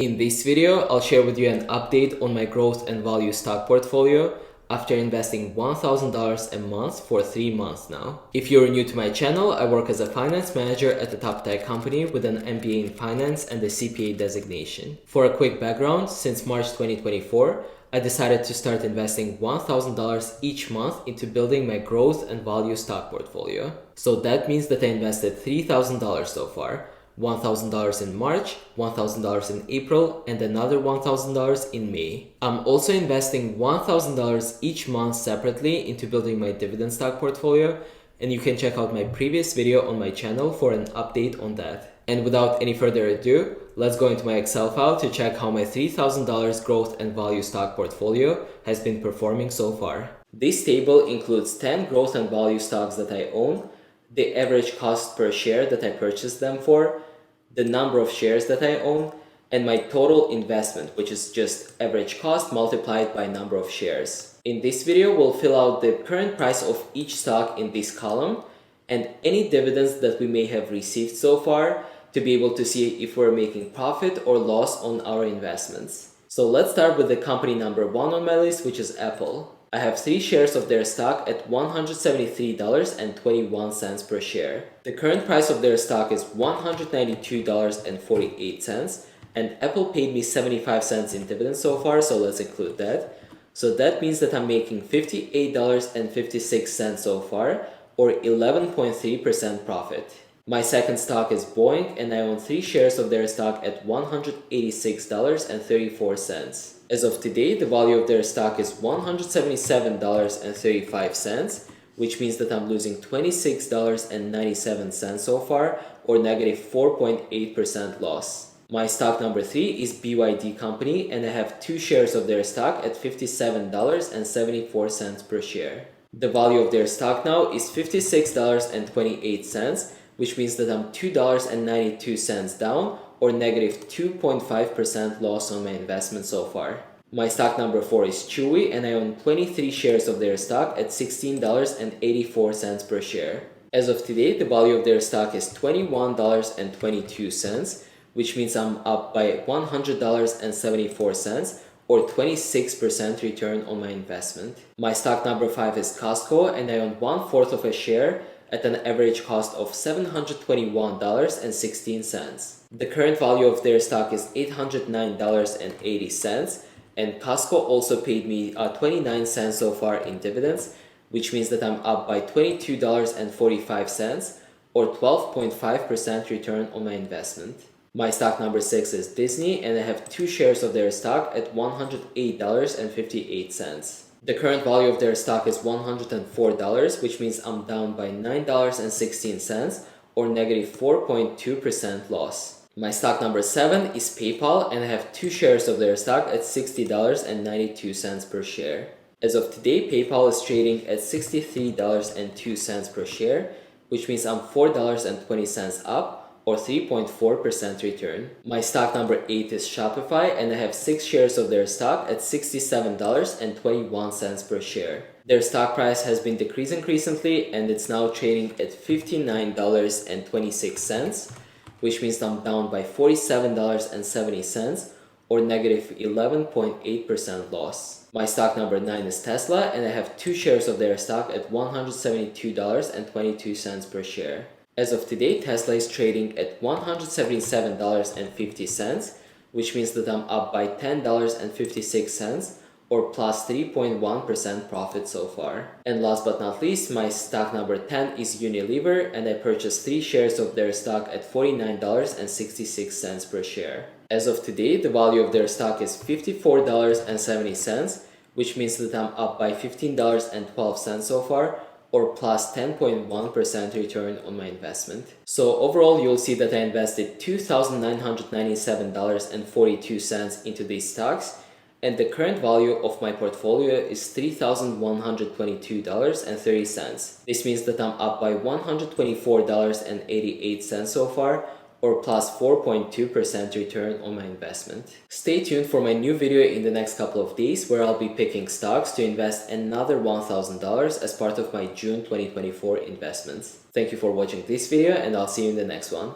In this video, I'll share with you an update on my growth and value stock portfolio after investing $1,000 a month for 3 months now. If you're new to my channel, I work as a finance manager at a top tech company with an MBA in finance and a CPA designation. For a quick background, since March 2024, I decided to start investing $1,000 each month into building my growth and value stock portfolio. So that means that I invested $3,000 so far. $1,000 in March, $1,000 in April, and another $1,000 in May. I'm also investing $1,000 each month separately into building my dividend stock portfolio, and you can check out my previous video on my channel for an update on that. And without any further ado, let's go into my Excel file to check how my $3,000 growth and value stock portfolio has been performing so far. This table includes 10 growth and value stocks that I own, the average cost per share that I purchased them for, the number of shares that I own, and my total investment, which is just average cost multiplied by number of shares. In this video, we'll fill out the current price of each stock in this column and any dividends that we may have received so far to be able to see if we're making profit or loss on our investments. So let's start with the company number 1 on my list, which is Apple. I have 3 shares of their stock at $173.21 per share. The current price of their stock is $192.48, and Apple paid me 75 cents in dividends so far, so let's include that. So that means that I'm making $58.56 so far, or 11.3% profit. My second stock is Boeing, and I own 3 shares of their stock at $186.34. As of today, the value of their stock is $177.35, which means that I'm losing $26.97 so far, or negative 4.8% loss. My stock number 3 is BYD Company, and I have 2 shares of their stock at $57.74 per share. The value of their stock now is $56.28, which means that I'm $2.92 down, or negative 2.5% loss on my investment so far. My stock number 4 is Chewy, and I own 23 shares of their stock at $16.84 per share. As of today, the value of their stock is $21.22, which means I'm up by $100.74, or 26% return on my investment. My stock number 5 is Costco, and I own 1/4 of a share at an average cost of $721.16. The current value of their stock is $809.80, and Costco also paid me 29 cents so far in dividends, which means that I'm up by $22.45, or 12.5% return on my investment. My stock number 6 is Disney, and I have 2 shares of their stock at $108.58. The current value of their stock is $104, which means I'm down by $9.16, or negative 4.2% loss. My stock number 7 is PayPal, and I have 2 shares of their stock at $60.92 per share. As of today, PayPal is trading at $63.02 per share, which means I'm $4.20 up, or 3.4% return. My stock number 8 is Shopify, and I have 6 shares of their stock at $67.21 per share. Their stock price has been decreasing recently, and it's now trading at $59.26, which means I'm down by $47.70, or negative 11.8% loss. My stock number 9 is Tesla, and I have 2 shares of their stock at $172.22 per share. As of today, Tesla is trading at $177.50, which means that I'm up by $10.56, or plus 3.1% profit so far. And last but not least, my stock number 10 is Unilever, and I purchased 3 shares of their stock at $49.66 per share. As of today, the value of their stock is $54.70, which means that I'm up by $15.12 so far, or plus 10.1% return on my investment. So overall, you'll see that I invested $2,997.42 into these stocks, and the current value of my portfolio is $3,122.30. This means that I'm up by $124.88 so far, or plus 4.2% return on my investment. Stay tuned for my new video in the next couple of days where I'll be picking stocks to invest another $1,000 as part of my June 2024 investments. Thank you for watching this video, and I'll see you in the next one.